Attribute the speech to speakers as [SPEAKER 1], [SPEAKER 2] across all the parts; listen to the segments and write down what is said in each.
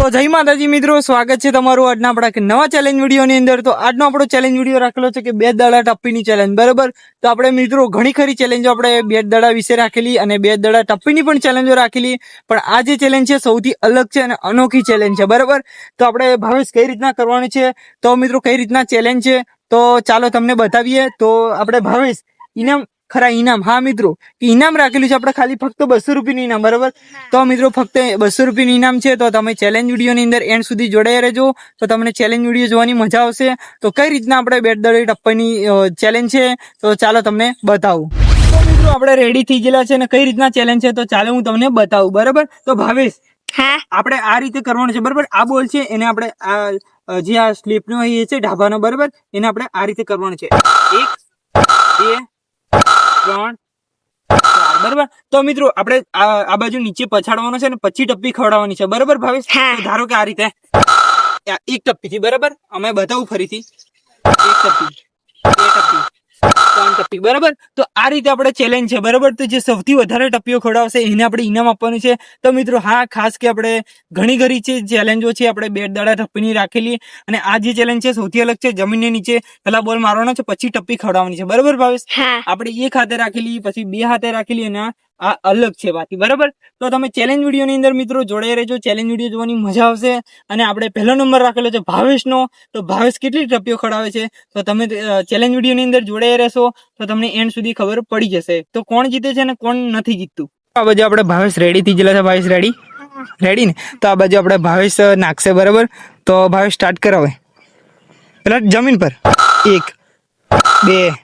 [SPEAKER 1] તો જય માતાજી મિત્રો, સ્વાગત છે તમારું આજના આપણા એક નવા ચેલેન્જ વિડીયોની અંદર। તો આજનો આપણો ચેલેન્જ વિડીયો રાખેલો છે કે 2 દડા ટપ્પીની ચેલેન્જ, બરાબર। તો આપણે મિત્રો ઘણી ખરી ચેલેન્જો આપણે 2 દડા વિશે રાખેલી અને 2 દડા ટપ્પીની પણ ચેલેન્જો રાખેલી, પણ આ જે ચેલેન્જ છે સૌથી અલગ છે અને અનોખી ચેલેન્જ છે, બરાબર। તો આપણે ભાવેશ કઈ રીતના કરવાની છે, તો મિત્રો કઈ રીતના ચેલેન્જ છે તો ચાલો તમને બતાવીએ। તો આપણે ભાવેશ ઇનામ ખરા ઇનામ, હા મિત્રો ઇનામ રાખેલું છે આપણે ખાલી ફક્ત 200 રૂપિયાનું ઇનામ, બરાબર। તો મિત્રો ફક્ત 200 રૂપિયાનું ઇનામ છે, તો તમે ચેલેન્જ વિડીયોની અંદર એન્ડ સુધી જોડાઈ રહેજો, તો તમને ચેલેન્જ વિડીયો જોવાની મજા આવશે। તો કઈ રીતના આપણે 2 દડા ટપ્પીની ચેલેન્જ છે તો ચાલો તમને બતાવું। તો મિત્રો આપણે રેડી થઈ ગયેલા છે અને કઈ રીતના ચેલેન્જ છે તો ચાલો હું તમને બતાવું, બરાબર। તો ભાવેશ
[SPEAKER 2] હા
[SPEAKER 1] આપણે આ રીતે કરવાનું છે, બરાબર। આ બોલ છે એને આપણે આ જે આ સ્લીપનો એ છે ઢાબાનો, બરાબર, એને આપણે આ રીતે કરવાનું છે, 1 2 3 4, બરાબર। તો મિત્રો આપણે આ બાજુ નીચે પછાડવાનો છે ને પછી ટપ્પી ખવડાવવાની છે, બરાબર ભાવેશ।
[SPEAKER 2] હા।
[SPEAKER 1] તો ધારો કે આ રીતે એક ટપ્પી થી, બરાબર, અમે બતાવું ફરીથી, 1 ટપ્પી 2 ટપ્પી 3 ટપ્પી, બરાબર। તો આ રીતે આપણે ચેલેન્જ છે, બરાબર। તો જે સૌથી વધારે ટપ્પીઓ ખવડાવશે એને આપણે ઇનામ આપવાનું છે। તો મિત્રો હા, ખાસ કે આપણે ઘણી ઘણી છે ચેલેન્જો છે આપણે 2 દડા ટપ્પીની રાખેલી, અને આ જે ચેલેન્જ છે સૌથી અલગ છે, જમીનની નીચે પેલા બોલ મારવાનો છે પછી ટપ્પી ખવડાવવાની છે, બરાબર ભાવેશ।
[SPEAKER 2] હા
[SPEAKER 1] આપણે એક હાથે રાખેલી, પછી 2 હાથે રાખેલી, અને આ અલગ છે બાકી, બરાબર। તો તમે ચેલેન્જ વિડીયોની અંદર મિત્રો જોડાઈ રહેજો, ચેલેન્જ વિડીયો જોવાની મજા આવશે। અને આપણે પહેલો નંબર રાખેલો છે ભાવેશનો, તો ભાવેશ કેટલી ટપ્પીઓ ખવડાવે છે તો તમે ચેલેન્જ વિડીયોની અંદર જોડાઈ રહેશો તો તમને એન્ડ સુધી ખબર પડી જશે તો કોણ જીતે છે અને કોણ નથી જીતતું। આ બાજુ આપણે ભાવેશ રેડી થઈ ગયેલા છે, ભાવેશ રેડી ને? તો આ બાજુ આપણે ભાવેશ નાખશે, બરાબર। તો ભાવેશ સ્ટાર્ટ કરાવે પેલા જમીન પર, 1 2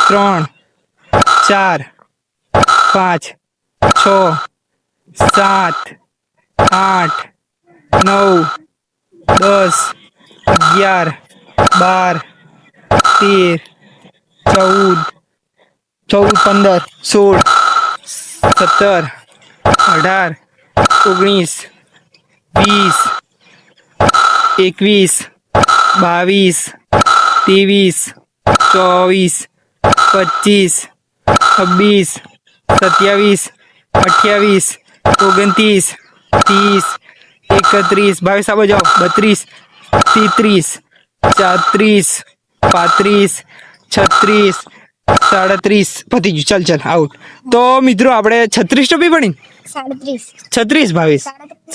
[SPEAKER 1] 3 4 5 6 7 8 9 10 11 12 13 14 15 16 17 18 19 20 21 22 23 24 25 26 27 28 29 30 31, ભાવેશ આવો જાઓ, 32 33 34 35 36 37, પતી ગયું, ચાલ આઉટ। તો મિત્રો આપણે 36 ટપી પડી,
[SPEAKER 2] 37
[SPEAKER 1] 36 ભાવેશ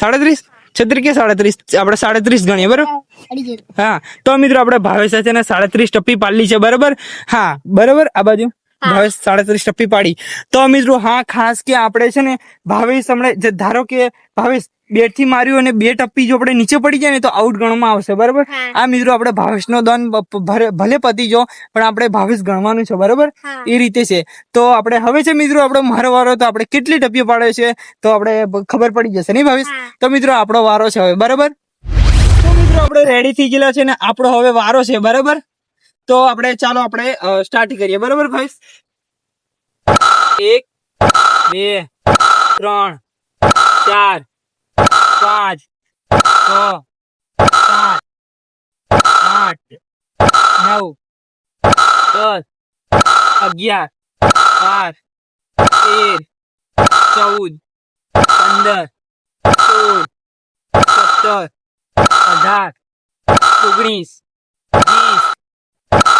[SPEAKER 1] 37 36 કે 37 આપણે 37 ગણીએ, બરાબર। હા, તો મિત્રો આપણે ભાવેશ છે ને 37 ટપ્પી પાડલી છે, બરાબર। હા બરાબર, આ બાજુ ભાવેશ 37 ટપ્પી પાડી। તો મિત્રો હા, ખાસ કે આપણે છે ને ભાવેશ હમણાં ધારો કે ભાવેશ 2 થી માર્યું અને 2 ટપ્પી જો આપણે નીચે પડી જાય ને તો આઉટ ગણવામાં આવશે, બરાબર। આ મિત્રો આપણે ભાવેશનો દંડ ભલે પતી જો પણ આપણે ભાવેશ ગણવાનું છે, બરાબર, એ રીતે છે। તો આપણે હવે છે મિત્રો આપણો મારો વારો, તો આપણે કેટલી ટપ્પીઓ પાડે છે તો આપણે ખબર પડી જશે નહીં ભાવેશ। તો મિત્રો આપણો વારો છે હવે, બરાબર। તો મિત્રો આપણે રેડી થઈ ગયેલા છે ને આપણો હવે વારો છે, બરાબર। તો આપણે ચાલો આપણે સ્ટાર્ટ કરીએ, બરાબર ભાવેશ। 1 2 3 4 5 6 7 8 9 10 11 12 13 14 15 16 17 18 19 20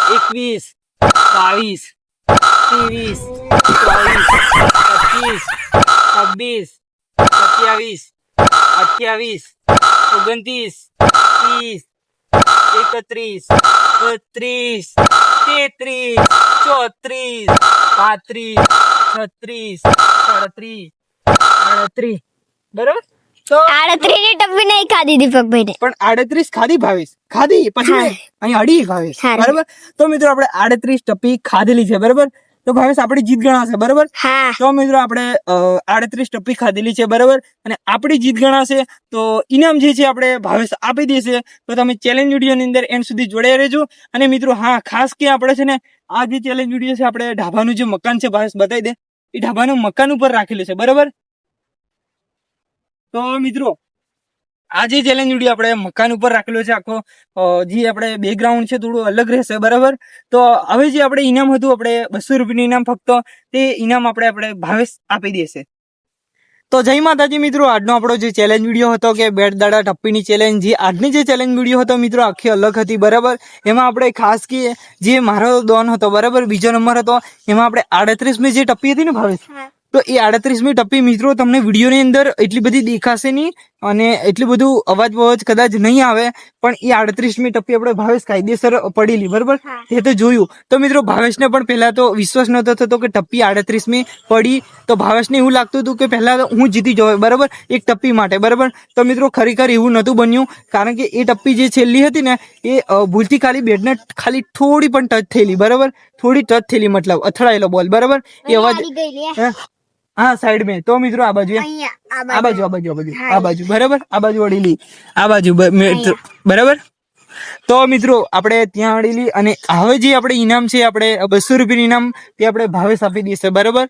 [SPEAKER 1] 21 22 23 24 25 26 27 28 29 30 31 32 33 34 35 36 37 38, બરાબર। તો
[SPEAKER 2] 38 ની ટપ્પી નહીં ખાધી દીપકભાઈ ને,
[SPEAKER 1] પણ 38 ખાધી ભાવેશ, ખાધી પછી અહીં અડી ભાવેશ, બરાબર। તો મિત્રો આપણે 38 ટપ્પી ખાધેલી છે, બરાબર। તો ભાવેશ આપણી જીત ગણાશે, બરાબર।
[SPEAKER 2] હા
[SPEAKER 1] તો મિત્રો આપણે 38 ટપ્પી ખાધેલી છે, બરાબર, અને આપણી જીત ગણાશે તો ઇનામ જે છે આપણે ભાવેશ આપી દેશે। તો તમે ચેલેન્જ વિડીયોની અંદર એન્ડ સુધી જોડાઈ રહેજો। અને મિત્રો હા, ખાસ કે આપણે છે ને આ જે ચેલેન્જ વિડીયો છે આપણે ઢાબાનું જે મકાન છે ભાવેશ બતાવી દે, એ ઢાબાનું મકાન ઉપર રાખેલું છે, બરાબર। તો મિત્રો આ જે ચેલેન્જ વિડીયો આપણે મકાન ઉપર રાખેલો છે, આખો જે આપણે બેકગ્રાઉન્ડ છે થોડું અલગ રહેશે, બરાબર। તો હવે જે આપણે ઇનામ હતું આપણે 200 રૂપિયાનું ઇનામ, ફક્ત તે ઇનામ આપણે ભાવેશ આપી દેશે। તો જય માતાજી મિત્રો, આજનો આપણો જે ચેલેન્જ વિડીયો હતો કે બેટ દાડા ટપ્પીની ચેલેન્જ, જે આજની જે ચેલેન્જ વિડીયો હતો મિત્રો આખી અલગ હતી બરાબર. એમાં આપણે ખાસ કે જે મારો દોન હતો બરાબર, બીજો નંબર હતો, એમાં આપણે 38મી જે ટપ્પી હતી ને ભાવેશ, તો એ 38મી ટપ્પી મિત્રો તમને વિડીયોની અંદર એટલી બધી દેખાશે નહીં અને એટલું બધું અવાજ કદાચ નહીં આવે, પણ એ 38મી ટપ્પી આપણે ભાવેશ કાયદેસર પડેલી બરાબર, એ તો જોયું. તો મિત્રો ભાવેશને પણ પહેલા તો વિશ્વાસ નતો થતો કે ટપ્પી 38મી પડી, તો ભાવેશને એવું લાગતું હતું કે પહેલા તો હું જીતી જવાય બરાબર એક ટપ્પી માટે બરાબર. તો મિત્રો ખરેખર એવું નતું બન્યું, કારણ કે એ ટપ્પી જે છેલ્લી હતી ને એ ભૂલથી ખાલી બેટને ખાલી થોડી પણ ટચ થયેલી બરાબર, થોડી ટચ થયેલી મતલબ અથડાયેલો બોલ બરાબર, એ અવાજ હા સાઈડ में. તો મિત્રો આ બાજુ આ બાજુ બરાબર, આ બાજુ અડીલી, આ બાજુ બરાબર. તો મિત્રો આપણે ત્યાં અડીલી અને હવે જે આપણે ઇનામ છે આપણે 200 રૂપિયાનું ઇનામ તે આપણે ભાવેશ આપી દઈશું બરાબર.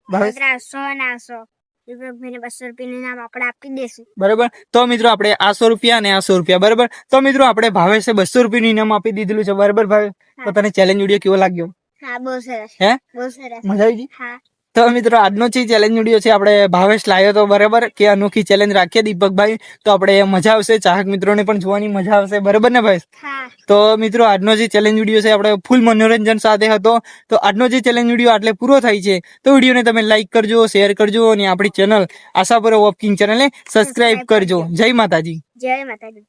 [SPEAKER 1] ભાવેશ
[SPEAKER 2] 200 રૂપિયાનું નામ આપણે આપી દેશું
[SPEAKER 1] બરાબર. તો મિત્રો આપણે આ 100 રૂપિયા અને આ 100 રૂપિયા બરાબર. તો મિત્રો આપણે ભાવેશે 200 રૂપિયાનું ઇનામ આપી દીધેલું છે બરાબર. ભાવેશ તો તને ચેલેન્જ વિડીયો કેવો લાગ્યો?
[SPEAKER 2] હા બહુ સરસ,
[SPEAKER 1] હે
[SPEAKER 2] બહુ સરસ,
[SPEAKER 1] મજા આવી ગઈ?
[SPEAKER 2] હા.
[SPEAKER 1] તો મિત્રો આજનો જે ચેલેન્જ વિડીયો છે આપણે ભાવેશ લાવ્યો તો બરાબર, કે અનોખી ચેલેન્જ રાખીએ દીપકભાઈ, તો આપણે મજા આવશે, ચાહક મિત્રોને પણ જોવાની મજા આવશે બરાબર ને ભાઈ.
[SPEAKER 2] હા
[SPEAKER 1] તો મિત્રો આજનો જે ચેલેન્જ વિડીયો છે આપણે ફૂલ મનોરંજન સાથે હતો. તો આજનો જે ચેલેન્જ વિડીયો આટલે પૂરો થાય છે. તો વિડીયોને તમે લાઈક કરજો, શેર કરજો અને આપણી ચેનલ આશાપુરા વોકિંગ ચેનલને સબસ્ક્રાઇબ કરજો. જય માતાજી.
[SPEAKER 2] જય માતાજી.